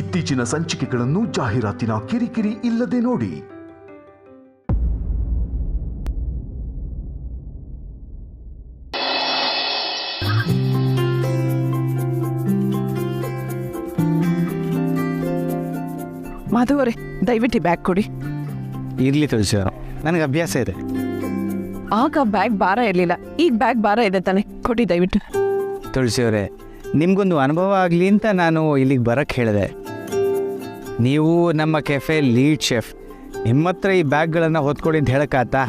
ಇತ್ತೀಚಿನ ಸಂಚಿಕೆಗಳನ್ನು ಜಾಹೀರಾತಿನ ಕಿರಿಕಿರಿ ಇಲ್ಲದೆ ನೋಡಿ. ಮಾಧವರೇ, ದಯವಿಟ್ಟು ಬ್ಯಾಗ್ ಕೊಡಿ. ಇರ್ಲಿ ತುಳಸಿ, ನನಗೆ ಅಭ್ಯಾಸ ಇದೆ. ಆಗ ಬ್ಯಾಗ್ ಭಾರ ಇರಲಿಲ್ಲ, ಈಗ ಬ್ಯಾಗ್ ಭಾರ ಇದೆ ತಾನೆ, ಕೊಡಿ ದಯವಿಟ್ಟು. ತುಳಸಿಯವರೇ, ನಿಮಗೊಂದು ಅನುಭವ ಆಗಲಿ ಅಂತ ನಾನು ಇಲ್ಲಿಗೆ ಬರೋಕ್ಕೆ ಹೇಳಿದೆ. ನೀವು ನಮ್ಮ ಕೆಫೆ ಲೀಡ್ ಶೆಫ್, ನಿಮ್ಮ ಹತ್ರ ಈ ಬ್ಯಾಗ್ಗಳನ್ನು ಹೊತ್ಕೊಡಿ ಅಂತ ಹೇಳಕ್ಕಾತಾ?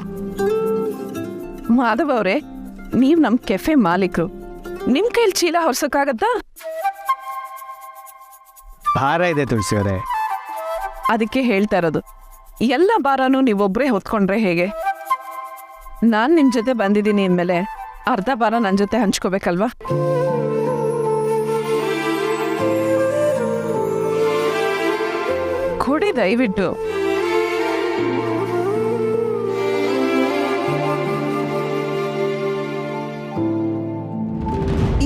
ಮಾಧವ ಅವರೇ, ನೀವು ನಮ್ಮ ಕೆಫೆ ಮಾಲೀಕರು, ನಿಮ್ಮ ಕೈಲಿ ಚೀಲ ಹೊರ್ಸೋಕ್ಕಾಗತ್ತಾ? ಭಾರ ಇದೆ ತುಳಸಿಯವರೇ. ಅದಕ್ಕೆ ಹೇಳ್ತಾ ಇರೋದು, ಎಲ್ಲ ಭಾರನೂ ನೀವೊಬ್ಬರೇ ಹೊತ್ಕೊಂಡ್ರೆ ಹೇಗೆ? ನಾನು ನಿಮ್ಮ ಜೊತೆ ಬಂದಿದ್ದೀನಿ ಅಂದಮೇಲೆ ಅರ್ಧ ಭಾರ ನನ್ನ ಜೊತೆ ಹಂಚ್ಕೋಬೇಕಲ್ವಾ? ಕೊಡಿ ದಯವಿಟ್ಟು.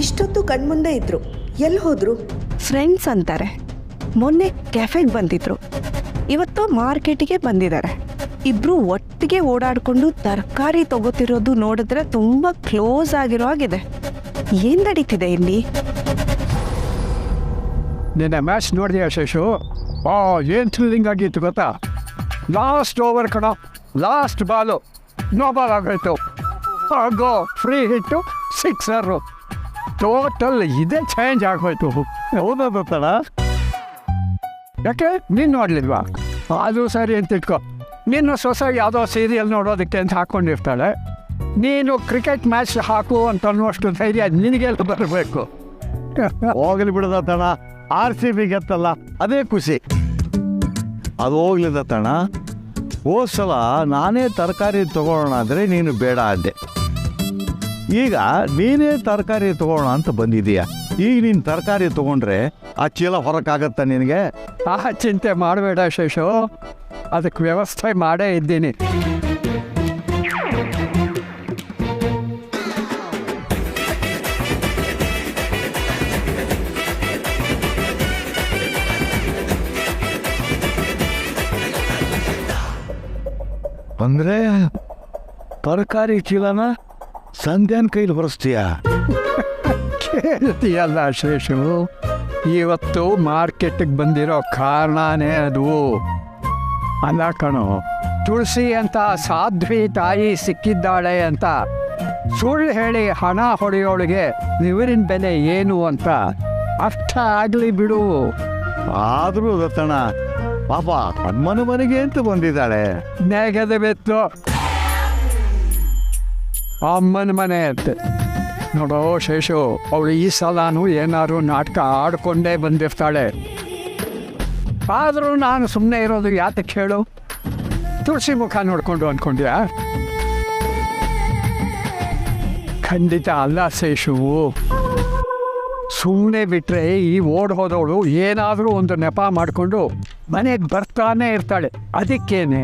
ಇಷ್ಟೊತ್ತು ಕಣ್ಮುಂದೆ ಇದ್ರು, ಎಲ್ಲಿ ಹೋದ್ರು? ಫ್ರೆಂಡ್ಸ್ ಅಂತಾರೆ. ಮೊನ್ನೆ ಕೆಫೆಗೆ ಬಂದಿದ್ರು, ಇವತ್ತು ಮಾರ್ಕೆಟಿಗೆ ಬಂದಿದ್ದಾರೆ. ಇಬ್ರು ಒಟ್ಟಿಗೆ ಓಡಾಡಿಕೊಂಡು ತರಕಾರಿ ತಗೋತಿರೋದು ನೋಡಿದ್ರೆ ತುಂಬ ಕ್ಲೋಸ್ ಆಗಿರೋ ಆಗಿದೆ. ಏನು ನಡೀತಿದೆ ಇಲ್ಲಿ? ನಿನ್ನೆ ಮ್ಯಾಚ್ ನೋಡಿದೆ ಶೇಷು? ಏನು ಥ್ರಿಲ್ಲಿಂಗ್ ಆಗಿತ್ತು ಗೊತ್ತಾ? ಲಾಸ್ಟ್ ಓವರ್ ಕಣ, ಲಾಸ್ಟ್ ಬಾಲು ನೋ ಬಾಲ್ ಆಗೋಯ್ತು. ಗೋ ಫ್ರೀ ಹಿಟ್ಟು, ಸಿಕ್ಸರು. ಟೋಟಲ್ ಇದೇ ಚೇಂಜ್ ಆಗೋಯ್ತು. ಹೌದಾ? ಯಾಕೆ ನೀನು ನೋಡಲಿಲ್ವಾ? ಅದು ಸರಿ ಅಂತ ಇಟ್ಕೊ. ನೀನು ಸೊಸೆಗೆ ಯಾವುದೋ ಸೀರಿಯಲ್ ನೋಡೋದಕ್ಕೆ ಅಂತ ಹಾಕ್ಕೊಂಡಿರ್ತಾಳೆ. ನೀನು ಕ್ರಿಕೆಟ್ ಮ್ಯಾಚ್ ಹಾಕು ಅಂತ ಅನ್ನೋಷ್ಟು ಧೈರ್ಯ ನಿನಗೆಲ್ಲ ಬರಬೇಕು. ಹೋಗಲಿ ಬಿಡದತ್ತಣ, RCB ಗೆತ್ತಲ್ಲ, ಅದೇ ಖುಷಿ. ಅದು ಹೋಗ್ಲಿದತ್ತಣ. ಹೋದ ಸಲ ನಾನೇ ತರಕಾರಿ ತೊಗೊಳ್ಳೋಣ ಅಂದರೆ ನೀನು ಬೇಡ ಅಂದೆ. ಈಗ ನೀನೇ ತರಕಾರಿ ತೊಗೊಳ್ಳೋಣ ಅಂತ ಬಂದಿದೀಯ. ಈಗ ನೀನು ತರಕಾರಿ ತೊಗೊಂಡ್ರೆ ಆ ಚೀಲ ಹೊರಕ್ಕಾಗತ್ತ ನಿನಗೆ? ಚಿಂತೆ ಮಾಡಬೇಡ ಶೇಷು, ಅದಕ್ಕೆ ವ್ಯವಸ್ಥೆ ಮಾಡೇ ಇದ್ದೀನಿ. ಅಂದರೆ ತರಕಾರಿ ಚೀಲನ ಸಂಧ್ಯಾನ ಕೈಲಿ ಹೊರಿಸ್ತೀಯ? ಕೇಳ್ತೀಯಲ್ಲ ಶೇಷು, ಇವತ್ತು ಮಾರ್ಕೆಟಿಗೆ ಬಂದಿರೋ ಕಾರಣನೇ ಅದು. ಅಲ್ಲ ಕಣೋ, ತುಳಸಿ ಅಂತ ಸಾಧ್ವಿ ತಾಯಿ ಸಿಕ್ಕಿದ್ದಾಳೆ ಅಂತ ಸುಳ್ಳು ಹೇಳಿ ಹಣ ಹೊಡೆಯೋಳಿಗೆ ನೀರಿನ ಬೆಲೆ ಏನು ಅಂತ ಅರ್ಥ ಆಗಲಿ ಬಿಡು. ಆದರೂ ದತ್ತಣ್ಣ, ಪಾಪ ಅಮ್ಮನ ಮನೆಗೆ ಅಂತ ಬಂದಿದ್ದಾಳೆ. ನೆಗದ ಬೆತ್ತು ಅಮ್ಮನ ಮನೆ ಅಂತ ನೋಡೋ ಶೇಷು, ಅವಳು ಈ ಸಲನೂ ಏನಾದ್ರು ನಾಟಕ ಆಡ್ಕೊಂಡೇ ಬಂದಿರ್ತಾಳೆ. ಆದರೂ ನಾನು ಸುಮ್ಮನೆ ಇರೋದು ಯಾತಕ್ಕೆ ಹೇಳು? ತುಳಸಿ ಮುಖ ನೋಡ್ಕೊಂಡು ಅಂದ್ಕೊಂಡ್ಯಾ? ಖಂಡಿತ ಅಲ್ಲ ಶೇಷು. ಸುಮ್ಮನೆ ಬಿಟ್ಟರೆ ಈ ಓಡ್ ಹೋದವಳು ಏನಾದರೂ ಒಂದು ನೆಪ ಮಾಡಿಕೊಂಡು ಮನೆಗೆ ಬರ್ತಾನೆ ಇರ್ತಾಳೆ. ಅದಕ್ಕೇನೆ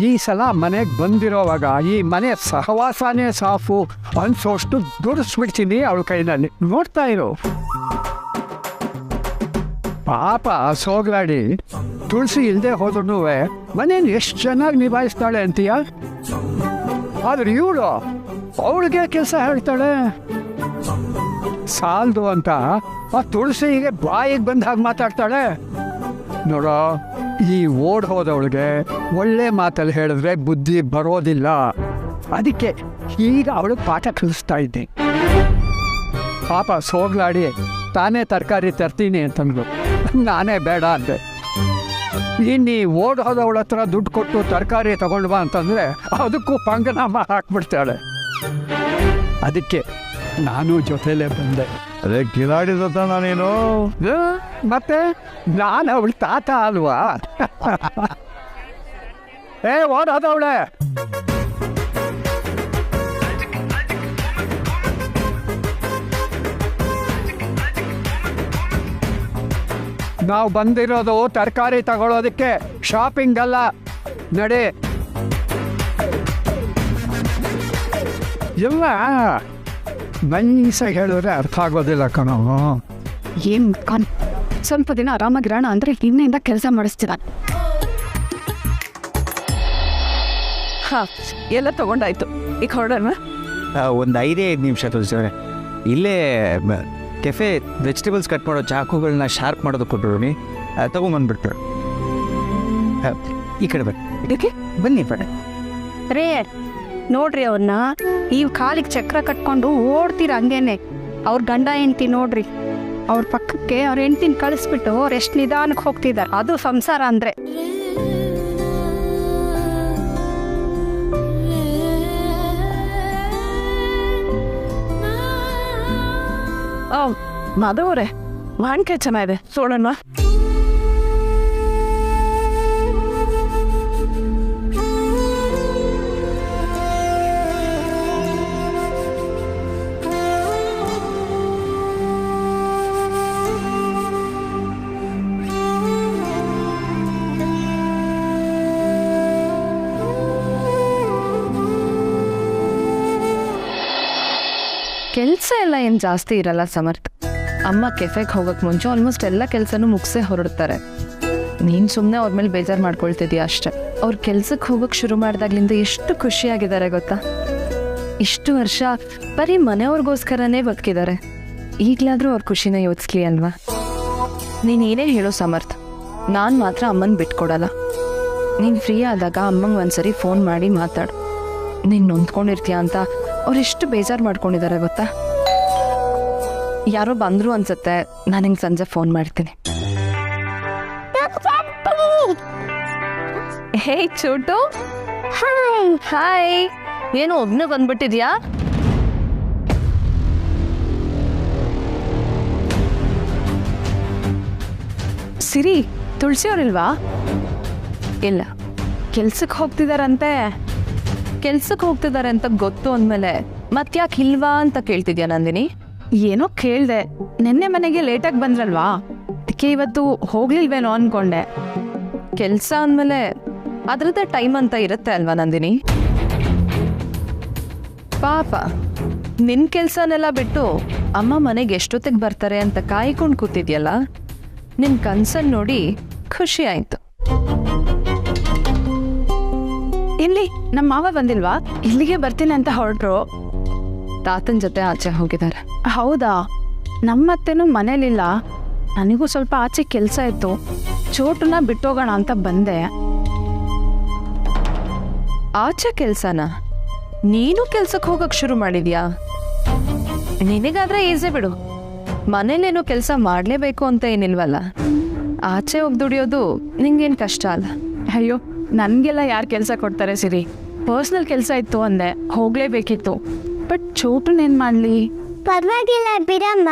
ಈ ಸಲ ಮನೆಗೆ ಬಂದಿರೋವಾಗ ಈ ಮನೆ ಸಹವಾಸನೇ ಸಾಫು ಅನ್ಸೋಷ್ಟು ದುಡಿಸ್ಬಿಡ್ತೀನಿ ಅವಳ ಕೈನಲ್ಲಿ. ನೋಡ್ತಾ ಇರು. ಪಾಪ ಸೋಗ್ಲಾಡಿ ತುಳಸಿ ಇಲ್ಲದೆ ಹೋದ್ರೂ ಮನೇನ ಎಷ್ಟು ಚೆನ್ನಾಗಿ ನಿಭಾಯಿಸ್ತಾಳೆ ಅಂತೀಯ. ಆದ್ರೆ ಇವಳು ಅವಳಿಗೆ ಕೆಲಸ ಹೇಳ್ತಾಳೆ. ಸಾಲದು ಅಂತ ಆ ತುಳಸಿಗೆ ಬಾಯಿಗೆ ಬಂದ ಹಾಗೆ ಮಾತಾಡ್ತಾಳೆ. ನೋಡೋ, ಈ ಓಡ್ ಹೋದವಳಿಗೆ ಒಳ್ಳೆ ಮಾತಲ್ಲಿ ಹೇಳಿದ್ರೆ ಬುದ್ಧಿ ಬರೋದಿಲ್ಲ. ಅದಕ್ಕೆ ಈಗ ಅವಳು ಪಾಠ ಕಲಿಸ್ತಾ ಇದ್ದೆ. ಪಾಪ ಸೋಗ್ಲಾಡಿ ತಾನೇ ತರಕಾರಿ ತರ್ತೀನಿ ಅಂತಂದ್ರು, ನಾನೇ ಬೇಡ ಅಂದೆ. ಇನ್ನೀ ಓಡ್ ಹೋದವಳ ಹತ್ರ ದುಡ್ಡು ಕೊಟ್ಟು ತರಕಾರಿ ತಗೊಂಡು ಬಾ ಅಂತಂದರೆ ಅದಕ್ಕೂ ಪಂಗನಾಮ ಹಾಕ್ಬಿಡ್ತಾಳೆ. ಅದಕ್ಕೆ ನಾನು ಜೊತೆಲೇ ಬಂದೆ. ಅದೇ ಕಿಲಾಡಿದತ್ತಣ್ಣ ನೀನು. ಮತ್ತೆ ನಾನು ಅವಳು ತಾತ ಅಲ್ವಾ? ಓಡೋದವಳೆ. ನಾವು ಬಂದಿರೋದು ತರಕಾರಿ ತಗೊಳ್ಳೋದಕ್ಕೆ, ಶಾಪಿಂಗ್ ಅಲ್ಲ. ನಡಿ. ಇಲ್ಲ ನೈಸಾಗಿ ಹೇಳಿದ್ರೆ ಅರ್ಥ ಆಗೋದಿಲ್ಲ ಕಣೋ. ಏನು ಸ್ವಲ್ಪ ದಿನ ಆರಾಮಾಗಿರೋಣ ಅಂದರೆ ಇನ್ನೆಯಿಂದ ಕೆಲಸ ಮಾಡಿಸ್ತಿದ್ದಾನೆ. ಹಾಂ, ಎಲ್ಲ ತಗೊಂಡಾಯ್ತು. ಈಗ ಹೊರಡೋಣ. ಒಂದು 5 ನಿಮಿಷ ತುಳಸಿ ಅವರೇ, ಇಲ್ಲೇ ಕೆಫೆ ವೆಜಿಟೇಬಲ್ಸ್ ಕಟ್ ಮಾಡೋ ಚಾಕುಗಳನ್ನ ಶಾರ್ಪ್ ಮಾಡೋದು ಕೊಟ್ಟರು, ತೊಗೊಂಬಂದ್ಬಿಟ್ರು. ಈ ಕಡೆ ಬನ್ನಿ, ಬನ್ನಿ ಬೇಡ ರೇ ನೋಡ್ರಿ ಅವ್ರನ್ನ, ನೀವು ಕಾಲಿಗೆ ಚಕ್ರ ಕಟ್ಕೊಂಡು ಓಡ್ತೀರ ಹಂಗೇನೆ. ಅವ್ರ ಗಂಡ ಹೆಂಡ್ತಿ ನೋಡ್ರಿ, ಅವ್ರ ಪಕ್ಕಕ್ಕೆ ಅವ್ರ ಹೆಂಡ್ತಿನ ಕಳಿಸ್ಬಿಟ್ಟು ಅವ್ರು ಎಷ್ಟು ನಿಧಾನಕ್ಕೆ ಹೋಗ್ತಿದ್ದಾರೆ. ಅದು ಸಂಸಾರ ಅಂದರೆ. ಮಾಧವರೇ, ಮಾವಿನಕಾಯಿ ಚೆನ್ನಾಗಿದೆ, ಸೋಡೋಣ. ಕೆಲಸ ಎಲ್ಲ ಏನು ಜಾಸ್ತಿ ಇರಲ್ಲ ಸಮರ್ಥ. ಅಮ್ಮ ಕೆಫೆಗೆ ಹೋಗೋಕ್ಕೆ ಮುಂಚೆ ಆಲ್ಮೋಸ್ಟ್ ಎಲ್ಲ ಕೆಲಸನೂ ಮುಗಿಸೇ ಹೊರಡ್ತಾರೆ. ನೀನು ಸುಮ್ಮನೆ ಅವ್ರ ಮೇಲೆ ಬೇಜಾರು ಮಾಡ್ಕೊಳ್ತಿದ್ದೀಯ ಅಷ್ಟೆ. ಅವ್ರು ಕೆಲ್ಸಕ್ಕೆ ಹೋಗೋಕ್ಕೆ ಶುರು ಮಾಡಿದಾಗ್ಲಿಂದ ಎಷ್ಟು ಖುಷಿಯಾಗಿದ್ದಾರೆ ಗೊತ್ತಾ. ಇಷ್ಟು ವರ್ಷ ಬರೀ ಮನೆಯವ್ರಿಗೋಸ್ಕರನೇ ಬದುಕಿದ್ದಾರೆ. ಈಗಲಾದರೂ ಅವ್ರ ಖುಷಿನ ಯೋಚಿಸ್ಲಿ ಅಲ್ವಾ. ನೀನೇನೇ ಹೇಳೋ ಸಮರ್ಥ, ನಾನು ಮಾತ್ರ ಅಮ್ಮನ ಬಿಟ್ಕೊಡಲ್ಲ. ನೀನು ಫ್ರೀ ಆದಾಗ ಅಮ್ಮಂಗೆ ಒಂದ್ಸರಿ ಫೋನ್ ಮಾಡಿ ಮಾತಾಡು. ನೀನು ನೊಂದ್ಕೊಂಡಿರ್ತೀಯ ಅಂತ ಅವ್ರು ಎಷ್ಟು ಬೇಜಾರು ಮಾಡ್ಕೊಂಡಿದ್ದಾರೆ ಗೊತ್ತಾ. ಯಾರೋ ಬಂದರು ಅನ್ಸುತ್ತೆ, ನಾನು ಹಿಂಗೆ ಸಂಜೆ ಫೋನ್ ಮಾಡ್ತೀನಿ. ಹೇ ಚೋಟು, ಹಾಯ್. ಏನು ಒಬ್ನೇ ಬಂದ್ಬಿಟ್ಟಿದ್ಯಾ? ಸಿರಿ, ತುಳಸಿ ಅವ್ರಿಲ್ವಾ? ಇಲ್ಲ, ಕೆಲ್ಸಕ್ಕೆ ಹೋಗ್ತಿದಾರಂತೆ. ಕೆಲ್ಸಕ್ಕೆ ಹೋಗ್ತಿದ್ದಾರೆ ಅಂತ ಗೊತ್ತು ಅಂದಮೇಲೆ ಮತ್ತ್ಯಾಕೆ ಇಲ್ವಾ ಅಂತ ಕೇಳ್ತಿದ್ಯಾ ನಂದಿನಿ? ಏನೋ ಕೇಳಿದೆ. ನಿನ್ನೆ ಮನೆಗೆ ಲೇಟಾಗಿ ಬಂದ್ರಲ್ವಾ, ಅದಕ್ಕೆ ಇವತ್ತು ಹೋಗ್ಲಿಲ್ವೇನೋ ಅನ್ಕೊಂಡೆ. ಕೆಲಸ ಅಂದಮೇಲೆ ಅದರದ್ದೇ ಟೈಮ್ ಅಂತ ಇರುತ್ತೆ ಅಲ್ವಾ ನಂದಿನಿ? ಪಾಪ ನಿನ್ನ ಕೆಲಸನೆಲ್ಲ ಬಿಟ್ಟು ಅಮ್ಮ ಮನೆಗೆ ಎಷ್ಟೊತ್ತಿಗೆ ಬರ್ತಾರೆ ಅಂತ ಕಾಯ್ಕೊಂಡು ಕೂತಿದ್ಯಲ್ಲ, ನಿನ್ನ ಕನ್ಸನ್ನು ನೋಡಿ ಖುಷಿ ಆಯಿತು. ಇಲ್ಲಿ ನಮ್ಮ ಮಾವ ಬಂದಿಲ್ವಾ? ಇಲ್ಲಿಗೆ ಬರ್ತೀನಿ ಅಂತ ಹೊರಟ್ರು. ತಾತನ ಜೊತೆ ಆಚೆ ಹೋಗಿದ್ದಾರೆ. ಹೌದಾ? ನಮ್ಮತ್ತೇನು ಮನೇಲಿಲ್ಲ. ನನಗೂ ಸ್ವಲ್ಪ ಆಚೆ ಕೆಲಸ ಇತ್ತು, ಚೋಟನ್ನ ಬಿಟ್ಟೋಗೋಣ ಅಂತ ಬಂದೆ. ಆಚೆ ಕೆಲಸನ? ನೀನು ಕೆಲ್ಸಕ್ಕೆ ಹೋಗಕ್ಕೆ ಶುರು ಮಾಡಿದ್ಯಾ? ನಿನಗಾದ್ರೆ ಈಸಿ ಬಿಡು, ಮನೇಲೇನೋ ಕೆಲಸ ಮಾಡಲೇಬೇಕು ಅಂತ ಏನಿಲ್ವಲ್ಲ. ಆಚೆ ಹೋಗಿ ದುಡಿಯೋದು ನಿಂಗೇನು ಕಷ್ಟ ಅಲ್ಲ. ಅಯ್ಯೋ, ನನಗೆಲ್ಲ ಯಾರು ಕೆಲಸ ಕೊಡ್ತಾರೆ ಸಿರಿ. ಪರ್ಸ್ನಲ್ ಕೆಲಸ ಇತ್ತು ಅಂದೆ, ಹೋಗಲೇಬೇಕಿತ್ತು. ಬಟ್ ಚೋಟನೇನು ಮಾಡಲಿ? ಪರವಾಗಿಲ್ಲ ಬಿಡಮ್ಮ,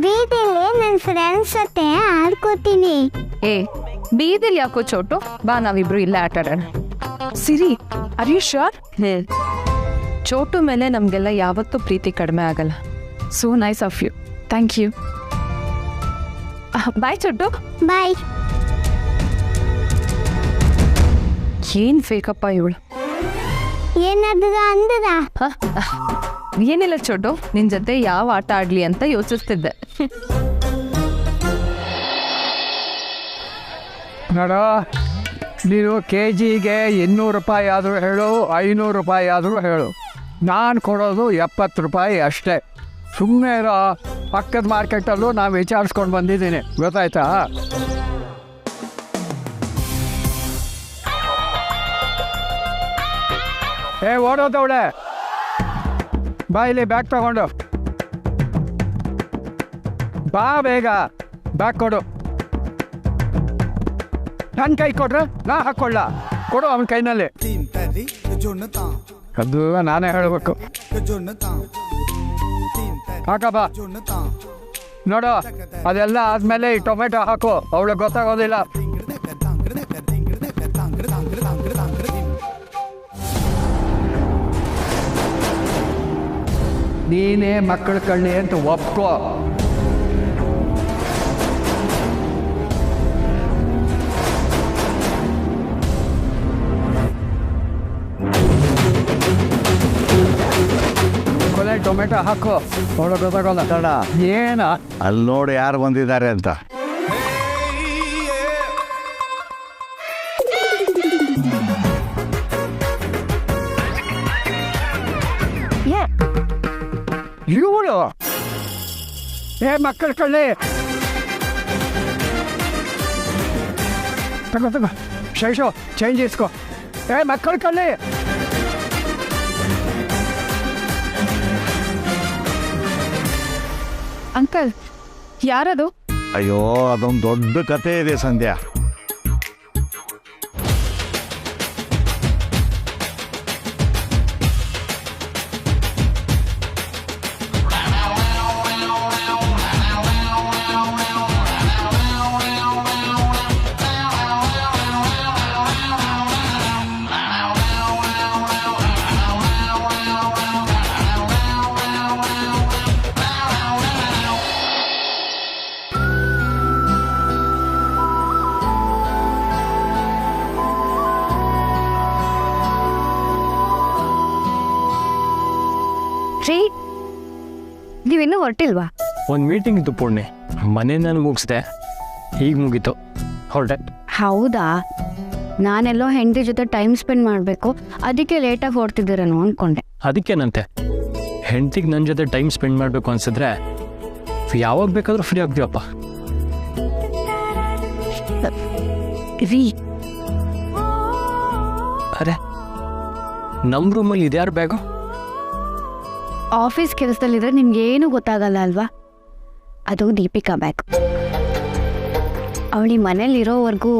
ಬೀದಿಲಿ ನನ್ನ ಫ್ರೆಂಡ್ಸ್ ಜೊತೆ ಆಡ್ಕೋತೀನಿ. ಏ, ಬೀದಿಲಿ ಯಾಕೋ ಚೋಟು, ಬಾ ನಾವಿಬ್ರು ಇಲ್ಲೇ ಆಟ ಆಡೋಣ. Siri, are you sure? Chotu ಮೇಲೆ ನಮಗೆಲ್ಲ ಯಾವತ್ತೂ ಪ್ರೀತಿ ಕಡಿಮೆ ಆಗಲ್ಲ. So nice of you. Thank you. Bye Chotu. Bye. ಏನು ಫೇಕಪ್ಪ ಇವಳು. ಏನಾದ್ರು ಅಂದದ? ಏನಿಲ್ಲ ಚೋಟು, ನಿನ್ನ ಜೊತೆ ಯಾವ ಆಟ ಆಡಲಿ ಅಂತ ಯೋಚಿಸ್ತಿದ್ದೆ. ನೋಡ, ನೀನು KGಗೆ 200 ರೂಪಾಯಿ ಆದರೂ ಹೇಳು, 500 ರೂಪಾಯಿ ಆದರೂ ಹೇಳು, ನಾನು ಕೊಡೋದು 70 ರೂಪಾಯಿ ಅಷ್ಟೇ. ಸುಮ್ಮನೆ ಇರೋ. ಪಕ್ಕದ ಮಾರ್ಕೆಟಲ್ಲೂ ನಾನು ವಿಚಾರಿಸ್ಕೊಂಡು ಬಂದಿದ್ದೀನಿ, ಗೊತ್ತಾಯ್ತಾ? ಓಡೋದವಳೆ, ಬಾ ಇಲ್ಲಿ ಬ್ಯಾಗ್ ತಗೊಂಡು ಬಾ, ಬೇಗ ಬ್ಯಾಗ್ ಕೊಡು. ನನ್ನ ಕೈ ಕೊಡ್ರೆ ನಾ ಹಾಕೊಳ್ಳ, ಕೊಡು ಅವನ ಕೈನಲ್ಲಿ. ಅದು ನಾನೇ ಹೇಳಬೇಕು. ಹಾಕಪ್ಪ. ನೋಡು, ಅದೆಲ್ಲ ಆದ್ಮೇಲೆ ಈ ಟೊಮೆಟೊ ಹಾಕು, ಅವಳಿಗೆ ಗೊತ್ತಾಗೋದಿಲ್ಲ. ನೀನೇ ಮಕ್ಕಳ ಕಣ್ಣಿ ಅಂತ ಒಪ್ಕೋ. ಕೊನೆ ಟೊಮೆಟೊ ಹಾಕು, ಅವಳು ಗೊತ್ತಾಗೋಲ್ಲ. ತಡ, ಏನ ಅಲ್ಲಿ ನೋಡಿ ಯಾರು ಬಂದಿದ್ದಾರೆ ಅಂತ. ಮಕ್ಕಳ ಕಳ್ಳಿ ತಗೋ ಶೈಶೋ ಚೇಂಜ್ ಇಸ್ಕೋ. ಮಕ್ಕಳ ಕಳ್ಳಿ ಅಂಕಲ್ ಯಾರದು? ಅಯ್ಯೋ ಅದೊಂದು ದೊಡ್ಡ ಕತೆ ಇದೆ ಸಂಧ್ಯಾ. ರೀ ನೀವಿನ್ನೂ ಹೊರಟಿಲ್ವಾ? ಒಂದು ಮೀಟಿಂಗ್ ಇತ್ತು ಪೂರ್ಣಿ, ಮನೆಯಿಂದ ಮುಗಿಸ್ದೆ, ಈಗ ಮುಗೀತು, ಹೊರಟೆ. ಹೌದಾ? ನಾನೆಲ್ಲೋ ಹೆಂಡತಿ ಜೊತೆ ಟೈಮ್ ಸ್ಪೆಂಡ್ ಮಾಡಬೇಕು, ಅದಕ್ಕೆ ಲೇಟಾಗಿ ಹೊರಟಿದ್ದೀರೇನೋ ಅಂದ್ಕೊಂಡೆ. ಅದಕ್ಕೇನಂತೆ, ಹೆಂಡತಿಗೆ ನನ್ನ ಜೊತೆ ಟೈಮ್ ಸ್ಪೆಂಡ್ ಮಾಡಬೇಕು ಅನ್ಸಿದ್ರೆ ಯಾವಾಗ ಬೇಕಾದ್ರೂ ಫ್ರೀ ಆಗ್ತೀವಪ್ಪ. ರೀ ಅರೆ, ನಮ್ಮ ರೂಮಲ್ಲಿ ಇದ್ಯಾರು ಬ್ಯಾಗು? ಆಫೀಸ್ ಕೆಲಸದಲ್ಲಿದ್ರೆ ನಿಮ್ಗೇನು ಗೊತ್ತಾಗಲ್ಲ ಅಲ್ವಾ? ಅದು ದೀಪಿಕಾ ಬ್ಯಾಗ್. ಅವಳಿ ಮನೇಲಿ ಇರೋವರೆಗೂ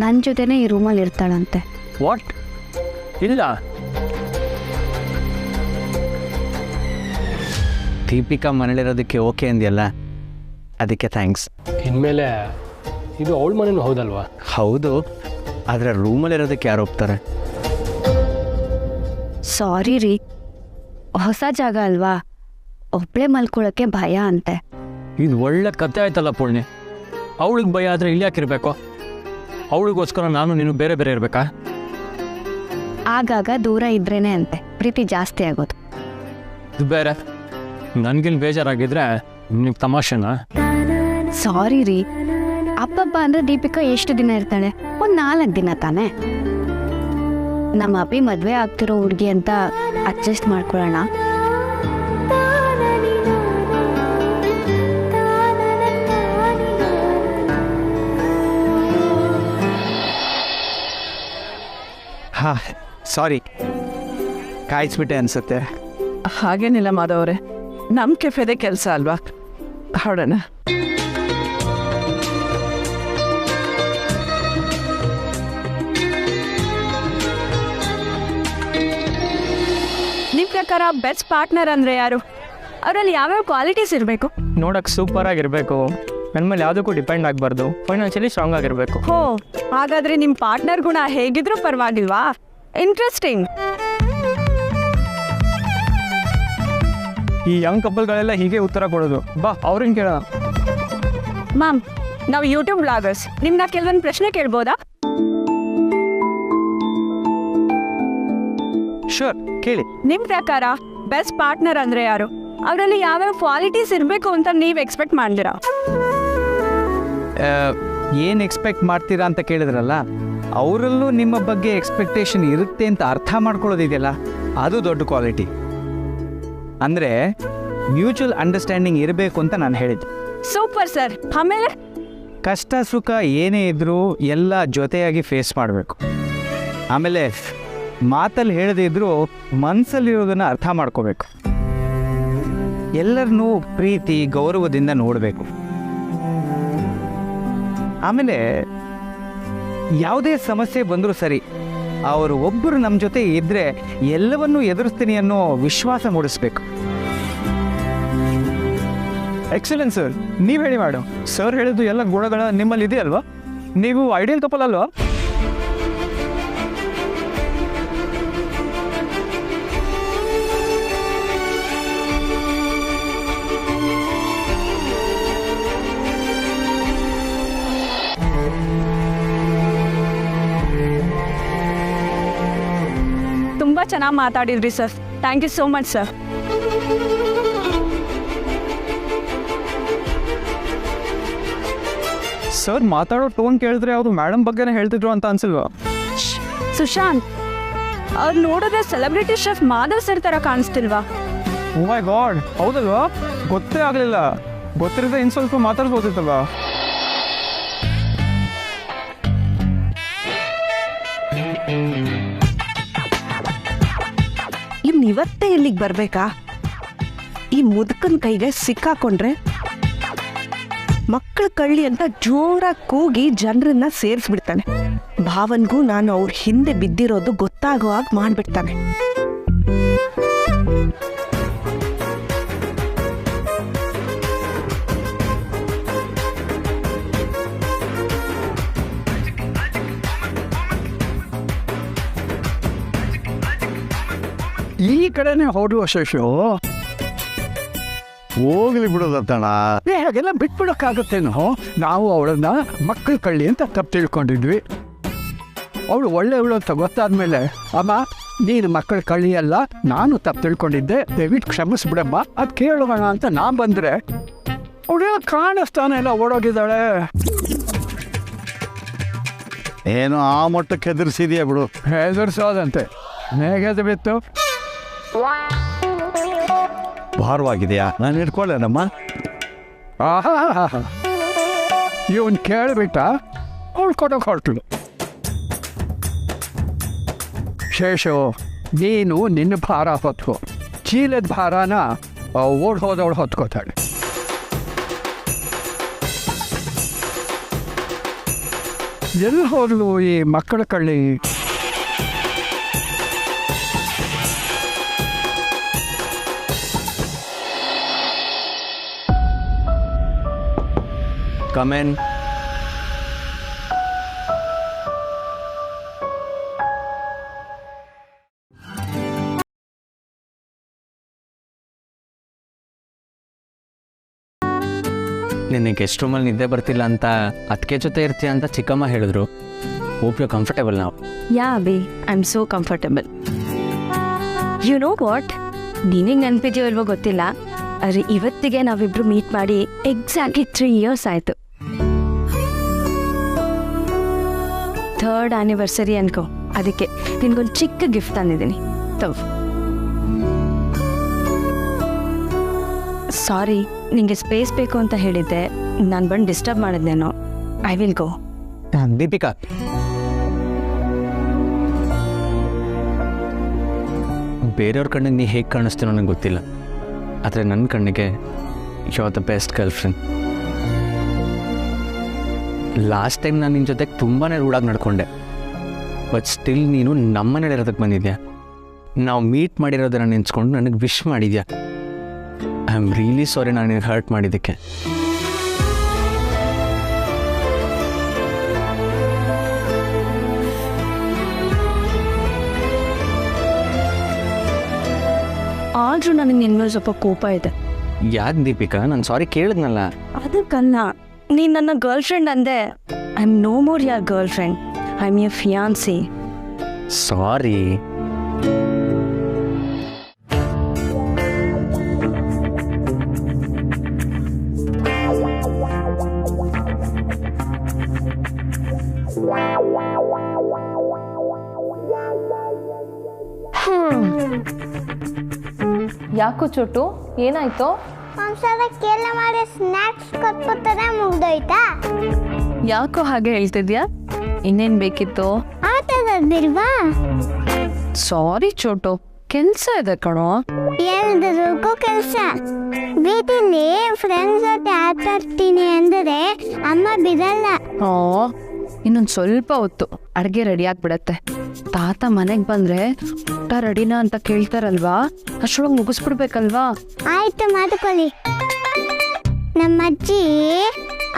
ನನ್ನ ಜೊತೆನೇ ಈ ರೂಮಲ್ಲಿ ಇರ್ತಾಳಂತೆ. ವಾಟ್? ಇಲ್ಲ, ದೀಪಿಕಾ ಮನೇಲಿರೋದಕ್ಕೆ ಓಕೆ ಅಂದ್ಯಲ್ಲ, ಅದಕ್ಕೆ ಥ್ಯಾಂಕ್ಸ್. ಇನ್ಮೇಲೆ ಇದು ಅವಳ ಮನೇನು ಹೌದಲ್ವಾ? ಹೌದು, ಆದರೆ ರೂಮಲ್ಲಿರೋದಕ್ಕೆ ಯಾರು ಒಪ್ತಾರೆ? ಸಾರಿ ರೀ, ಹೊಸ ಜಾಗ ಅಲ್ವಾ, ಒಬ್ಬಳೇ ಮಲ್ಕೊಳ್ಳೋಕ್ಕೆ ಭಯ ಅಂತೆ. ಇದು ಒಳ್ಳೆ ಕತೆ ಆಯ್ತಲ್ಲ ಪೂರ್ಣಿ. ಅವಳಿಗೆ ಭಯ ಆದರೆ ಇಲ್ಲಿ ಯಾಕಿರ್ಬೇಕು? ಅವಳಿಗೋಸ್ಕರ ನಾನು ನೀನು ಬೇರೆ ಬೇರೆ ಇರಬೇಕಾ? ಆಗಾಗ ದೂರ ಇದ್ರೇನೆ ಅಂತೆ ಪ್ರೀತಿ ಜಾಸ್ತಿ ಆಗೋದು. ಇದು ಬೇರೆ, ನನಗಿಲ್ಲಿ ಬೇಜಾರಾಗಿದ್ರೆ ನಿಮ್ಗೆ ತಮಾಷೆನಾ? ಸಾರಿ ರೀ, ಅಪ್ಪಬ್ಬ ಅಂದರೆ ದೀಪಿಕಾ ಎಷ್ಟು ದಿನ ಇರ್ತಾಳೆ? ಒಂದು 4 ದಿನ ತಾನೆ. ನಮ್ಮ ಅಪ್ಪಿ ಮದುವೆ ಆಗ್ತಿರೋ ಹುಡುಗಿ ಅಂತ ಅಡ್ಜಸ್ಟ್ ಮಾಡ್ಕೊಳ್ಳೋಣ. ಹಾಂ, ಸಾರಿ, ಕಾಯಿಸ್ಬಿಟ್ಟೆ ಅನ್ಸುತ್ತೆ. ಹಾಗೇನಿಲ್ಲ ಮಾಧವ್ರೆ, ನಮ್ಮ ಕೆಫೆದೇ ಕೆಲಸ ಅಲ್ವಾ, ಹೊರಡೋಣ. ನಿಮ್ಮ ಪ್ರಕಾರ ಬೆಸ್ಟ್ ಪಾರ್ಟ್ನರ್ ಅಂದರೆ ಯಾರು? ಅವರಲ್ಲಿ ಯಾವ್ಯಾವ ಕ್ವಾಲಿಟೀಸ್ ಇರಬೇಕು? ನೋಡಕ್ಕೆ ಸೂಪರ್ ಆಗಿರಬೇಕು, ನನ್ನ ಮೇಲೆ ಯಾವುದಕ್ಕೂ ಡಿಪೆಂಡ್ ಆಗಬಾರ್ದು, ಫೈನಾನ್ಷಿಯಲಿ ಸ್ಟ್ರಾಂಗ್ ಆಗಿರಬೇಕು. ಹೋ, ಹಾಗಾದರೆ ನಿಮ್ಮ ಪಾರ್ಟ್ನರ್ ಗುಣ ಹೇಗಿದ್ರೂ ಪರವಾಗಿಲ್ವಾ? ಇಂಟ್ರೆಸ್ಟಿಂಗ್. ಈ ಯಂಗ್ ಕಪಲ್ಗಳೆಲ್ಲ ಹೀಗೆ ಉತ್ತರ ಕೊಡೋದು. ಬಾ ಅವ್ರನ್ನ ಕೇಳೋಣ. ಮ್ಯಾಮ್, ನಾವು ಯೂಟ್ಯೂಬ್ ಬ್ಲಾಗರ್ಸ್, ನಿಮ್ಮನ್ನ ಕೆಲವೊಂದು ಪ್ರಶ್ನೆ ಕೇಳ್ಬೋದಾ? ಶೋರ್, ಕೇಳಿ. ನಿಮ್ಮ ಪ್ರಕಾರ ಬೆಸ್ಟ್ ಪಾರ್ಟ್ನರ್ ಅಂದರೆ ಯಾರು? ಅವರಲ್ಲಿ ಯಾವ್ಯಾವ ಕ್ವಾಲಿಟೀಸ್ ಇರಬೇಕು ಅಂತ ನೀವು ಎಕ್ಸ್ಪೆಕ್ಟ್ ಮಾಡ್ತೀರಾ? ಏನು ಎಕ್ಸ್ಪೆಕ್ಟ್ ಮಾಡ್ತೀರಾ ಅಂತ ಕೇಳಿದ್ರಲ್ಲ, ಅವರಲ್ಲೂ ನಿಮ್ಮ ಬಗ್ಗೆ ಎಕ್ಸ್ಪೆಕ್ಟೇಷನ್ ಇರುತ್ತೆ ಅಂತ ಅರ್ಥ ಮಾಡ್ಕೊಳ್ಳೋದಿದೆಯಲ್ಲ, ಅದು ದೊಡ್ಡ ಕ್ವಾಲಿಟಿ. ಅಂದರೆ ಮ್ಯೂಚುವಲ್ ಅಂಡರ್ಸ್ಟ್ಯಾಂಡಿಂಗ್ ಇರಬೇಕು ಅಂತ ನಾನು ಹೇಳಿದ್ದೆ. Super sir. ಆಮೇಲೆ ಕಷ್ಟ ಸುಖ ಏನೇ ಇದ್ದರೂ ಎಲ್ಲ ಜೊತೆಯಾಗಿ ಫೇಸ್ ಮಾಡಬೇಕು. ಆಮೇಲೆ ಮಾತಲ್ಲಿ ಹೇಳದೇ ಇದ್ದರೂ ಮನಸ್ಸಲ್ಲಿರೋದನ್ನು ಅರ್ಥ ಮಾಡ್ಕೋಬೇಕು. ಎಲ್ಲರನ್ನೂ ಪ್ರೀತಿ ಗೌರವದಿಂದ ನೋಡಬೇಕು. ಆಮೇಲೆ ಯಾವುದೇ ಸಮಸ್ಯೆ ಬಂದರೂ ಸರಿ, ಅವರು ಒಬ್ಬರು ನಮ್ಮ ಜೊತೆ ಇದ್ದರೆ ಎಲ್ಲವನ್ನೂ ಎದುರಿಸ್ತೀನಿ ಅನ್ನೋ ವಿಶ್ವಾಸ ಮೂಡಿಸ್ಬೇಕು. ಎಕ್ಸಲೆಂಟ್ ಸರ್, ನೀವು ಹೇಳಿ ಮೇಡಮ್. ಸರ್ ಹೇಳಿದ್ದು ಎಲ್ಲ ಗುಣಗಳ ನಿಮ್ಮಲ್ಲಿ ಇದೆಯಲ್ವಾ? ನೀವು ಐಡಿಯಲ್ ಕಪಲ್ ಅಲ್ವಾ? ತುಂಬ ಚೆನ್ನಾಗಿ ಮಾತಾಡಿದ್ರಿ sir. Thank you so much sir. Sir ಮಾತಾಡೋ ಟೋನ್ ಕೇಳಿದ್ರೆ ಯಾವುದು ಮೇಡಮ್ ಬಗ್ಗೆನೇ ಹೇಳ್ತಿದ್ರು ಅಂತ ಅನ್ಸಿಲ್ವಾ? ಸುಶಾಂತ್, ಅವ್ರು ನೋಡಿದ್ರೆ ಸೆಲೆಬ್ರಿಟಿ ಶೆಫ್ ಮಾಧವ್ ಸರ್ ಥರ ಕಾಣಿಸ್ತಿಲ್ವಾ? ಓ ಮೈ ಗಾಡ್, ಹೌದಲ್ವಾ? ಗೊತ್ತೇ ಆಗಲಿಲ್ಲ. ಗೊತ್ತಿರದೆ ಇನ್ನು ಸ್ವಲ್ಪ ಮಾತಾಡ್ಬೋದಿತ್ತಲ್ಲ. ಇವತ್ತೇ ಇಲ್ಲಿಗೆ ಬರ್ಬೇಕಾ? ಈ ಮುದುಕನ ಕೈಗೆ ಸಿಕ್ಕಾಕೊಂಡ್ರೆ ಮಕ್ಕಳ ಕಳ್ಳಿ ಅಂತ ಜೋರಾಗಿ ಕೂಗಿ ಜನರನ್ನ ಸೇರಿಸ್ಬಿಡ್ತಾನೆ. ಭಾವನ್ಗೂ ನಾನು ಅವ್ರ ಹಿಂದೆ ಬಿದ್ದಿರೋದು ಗೊತ್ತಾಗೋ ಹಾಗೆ ಮಾಡ್ಬಿಡ್ತಾನೆ. ಈ ಕಡೆನೆ ಹೊಡುವ ಶೇಷು. ಹೋಗ್ಲಿ ಬಿಡೋದತ್ತಣ್ಣ. ಹಾಗೆಲ್ಲ ಬಿಟ್ಬಿಡೋಕ್ಕಾಗತ್ತೇನೋ. ನಾವು ಅವಳನ್ನ ಮಕ್ಕಳ ಕಳ್ಳಿ ಅಂತ ತಪ್ಪು ತಿಳ್ಕೊಂಡಿದ್ವಿ. ಅವಳು ಒಳ್ಳೆಯವಳು ಅಂತ ಗೊತ್ತಾದ್ಮೇಲೆ, ಅಮ್ಮ ನೀನು ಮಕ್ಕಳ ಕಳ್ಳಿ ಅಲ್ಲ, ನಾನು ತಪ್ಪು ತಿಳ್ಕೊಂಡಿದ್ದೆ, ದಯವಿಟ್ಟು ಕ್ಷಮಿಸ್ಬಿಡಮ್ಮ, ಅದು ಕೇಳೋಣ ಅಂತ ನಾ ಬಂದರೆ ಅವಳೆಲ್ಲ ಕಾಣಿಸ್ತಾನೆ ಎಲ್ಲ ಓಡೋಗಿದ್ದಾಳೆ. ಏನೋ ಆ ಮಟ್ಟಕ್ಕೆ ಹೆದರ್ಸಿದ್ಯಾ ಬಿಡು. ಹೆದರ್ಸೋದಂತೆ ಹೇಗೆ ಬಿತ್ತು? ಭಾರವಾಗಿದೆಯಾ? ನಾನು ಇಟ್ಕೊಳ್ಳೇನಮ್ಮ? ಇವನ್ ಕೇಳಿಬಿಟ್ಟ ಅವಳು ಕೊಡೋಕೆ ಹೊರಟಳು. ಶೇಷು, ನೀನು ನಿನ್ನ ಭಾರ ಹೊತ್ಕೋ, ಚೀಲದ ಭಾರನ ಓಡ್ ಹೋದವಳು ಹೊತ್ಕೋತಾಳೆ. ಎಲ್ಲಿ ಹೋದ್ಲು ಈ ಮಕ್ಕಳ ಕಳ್ಳಿ? ಕಮೆನ್. ನಿನ್ನೆ ಗೆಸ್ಟ್ ರೂಮಲ್ಲಿ ನಿದ್ದೆ ಬರ್ತಿಲ್ಲ ಅಂತ ಅದಕ್ಕೆ ಜೊತೆ ಇರ್ತೀಯ ಅಂತ ಚಿಕ್ಕಮ್ಮ ಹೇಳಿದ್ರು. ಹೋಪ್ ಯು ಕಂಫರ್ಟೇಬಲ್ ನಾವು. Yeah Abhi, I am so comfortable. You know what, ನಿನಗೆ ನೆನಪಿದೆಯೋ ಇಲ್ವೋ ಗೊತ್ತಿಲ್ಲ, ಆದರೆ ಇವತ್ತಿಗೆ ನಾವಿಬ್ರು ಮೀಟ್ ಮಾಡಿ ಎಕ್ಸಾಕ್ಟ್ಲಿ 3 years ಆಯಿತು. 3rd ಆ್ಯನಿವರ್ಸರಿ ಅನ್ಕೋ. ಅದಕ್ಕೆ ನಿನ್ಗೊಂದು ಚಿಕ್ಕ ಗಿಫ್ಟ್ ತಂದಿದ್ದೀನಿ, ತಗೋ. ಸಾರಿ, ನಿಂಗೆ ಸ್ಪೇಸ್ ಬೇಕು ಅಂತ ಹೇಳಿದ್ದೆ, ನಾನು ಬಂದು ಡಿಸ್ಟರ್ಬ್ ಮಾಡಿದ್ನೇನೋ. I will go. ದೀಪಿಕಾ, ಬೇರೆಯವ್ರ ಕಣ್ಣಿಗೆ ನೀ ಹೇಗೆ ಕಾಣಿಸ್ತೀನೋ ನನಗೆ ಗೊತ್ತಿಲ್ಲ, ಆದರೆ ನನ್ನ ಕಣ್ಣಿಗೆ you are the best girlfriend. Last time ನಾನು ನಿನ್ನ ಜೊತೆಗೆ ತುಂಬಾ ರೂಢಾಗಿ ನಡ್ಕೊಂಡೆ, ಬಟ್ ಸ್ಟಿಲ್ ನೀನು ನಮ್ಮನೇಲಿ ಇರೋದಕ್ಕೆ ಬಂದಿದ್ಯಾ. ನಾವು ಮೀಟ್ ಮಾಡಿರೋದನ್ನು ನೆನೆಸ್ಕೊಂಡು ನನಗೆ ವಿಶ್ ಮಾಡಿದ್ಯಾ. ಐ ಆಮ್ ರಿಯಲಿ ಸಾರಿ ನಾನು ನಿನಗೆ ಹರ್ಟ್ ಮಾಡಿದ್ದಕ್ಕೆ. ಆದರೂ ನನಗೆ ನಿನ್ನ ಮೇಲೆ ಸ್ವಲ್ಪ ಕೋಪ ಇದೆ. ಯಾಕೆ ದೀಪಿಕಾ? ನಾನು ಸಾರಿ ಕೇಳಿದ್ನಲ್ಲ. ಅದಕ್ಕಲ್ಲ, ನೀನು ನನ್ನ ಗರ್ಲ್ ಫ್ರೆಂಡ್ ಅಂದೆ. I am no more your girlfriend, I am your fiancee. Sorry. ಯಾಕೋ ಚೋಟು, ಏನಾಯ್ತು? ಒಂದ್ಸಲ ಕೇಳ ಮಾಡಿ ಸ್ನ್ಯಾಕ್ಸ್ ಕೊಟ್ಬಿಟ್ಟರೆ ಮುಗ್ದೋಯ್ತಾ? ಯಾಕೋ ಹಾಗೆ ಹೇಳ್ತಿದ್ಯಾ? ಇನ್ನೇನು ಬೇಕಿತ್ತು? ಆ ಥರದ್ದಿಲ್ವಾ? ಸಾರಿ ಚೋಟು, ಕೆಲಸ ಇದೆ ಕಣೋ. ಎಲ್ರಿಗೂ ಕೆಲಸ. ಬೀದಿಲಿ ಫ್ರೆಂಡ್ಸ್ ಜೊತೆ ಆಟಾಡ್ತೀನಿ ಅಂದರೆ ಅಮ್ಮ ಬಿಡಲ್ಲ. ಇನ್ನೊಂದು ಸ್ವಲ್ಪ ಹೊತ್ತು ಅಡುಗೆ ರೆಡಿ ಆಗ್ಬಿಡತ್ತೆ. ತಾತ ಮನೆಗೆ ಬಂದರೆ ಊಟ ರೆಡಿನಾ ಅಂತ ಕೇಳ್ತಾರಲ್ವಾ, ಅಷ್ಟರೊಳಗೆ ಮುಗಿಸ್ಬಿಡ್ಬೇಕಲ್ವಾ? ಆಯ್ತು, ಮಾಡ್ಕೊಳ್ಳಿ. ನಮ್ಮ ಅಜ್ಜಿ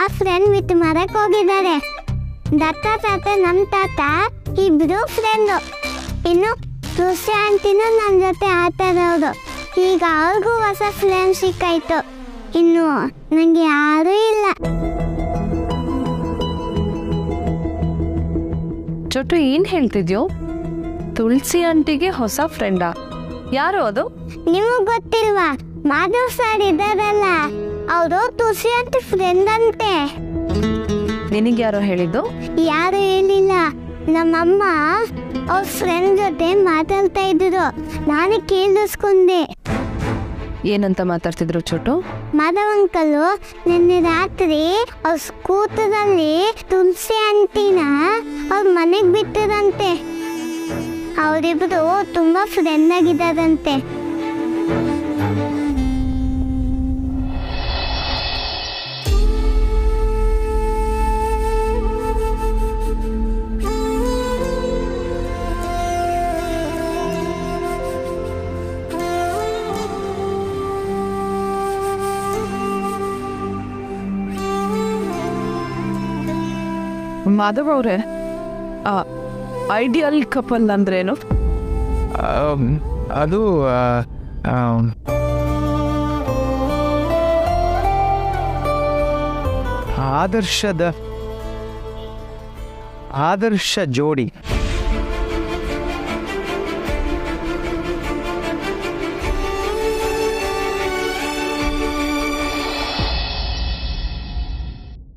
ಆ ಫ್ರೆಂಡ್ ವಿತ್ ಮರಕ್ಕೆ ಹೋಗಿದ್ದಾರೆ. ದತ್ತ ತಾತ, ನಮ್ಮ ತಾತ ಇಬ್ರು ಫ್ರೆಂಡು. ಇನ್ನು ತುಳಸಿ ಆಂಟಿನೂ ನನ್ನ ಜೊತೆ ಆಟಾಡೋರು. ಈಗ ಅವ್ರಿಗೂ ಹೊಸ ಫ್ರೆಂಡ್ ಸಿಕ್ಕಾಯ್ತು. ಇನ್ನು ನನಗೆ ಯಾರೂ ಇಲ್ಲ. ಚೋಟು, ಏನು ಹೇಳ್ತಿದ್ಯೋ? ತುಳಸಿ ಆಂಟಿಗೆ ಹೊಸ ಫ್ರೆಂಡಾ? ಯಾರು ಅದು? ನಿಮಗೆ ಗೊತ್ತಿಲ್ವಾ? ಮಾಧವ್ ಸರ್ ಇದ್ದಾರಲ್ಲ, ಅವರು ತುಳಸಿ ಆಂಟಿ ಫ್ರೆಂಡ್ ಅಂತೆ. ನಿನಗೆ ಯಾರೋ ಹೇಳಿದ್ದು? ಯಾರು ಹೇಳಿಲ್ಲ, ನಮ್ಮಮ್ಮ ಅವ್ರ ಫ್ರೆಂಡ್ ಜೊತೆ ಮಾತಾಡ್ತಾ ಇದ್ರು. ನಾನು ಕೇಳಿಸ್ಕೊಂಡೆ. ಏನಂತ ಮಾತಾಡ್ತಿದ್ರು ಚೋಟು? ಮಾಧವ್ ಅಂಕಲು ನಿನ್ನೆ ರಾತ್ರಿ ಅವ್ರ ಸ್ಕೂಟರಲ್ಲಿ ತುಳಸಿ ಆಂಟಿನ ಅವ್ರ ಮನೆಗೆ ಬಿಟ್ಟಿರಂತೆ. ಅವರಿಬ್ರು ತುಂಬಾ ಫ್ರೆಂಡ್ ಆಗಿದ್ದಾರಂತೆ. ಮಾಧವ್ ಅವರೇ, ಐಡಿಯಲ್ ಕಪಲ್ ಅಂದ್ರೇನು? ಅದು ಆದರ್ಶ ಜೋಡಿ.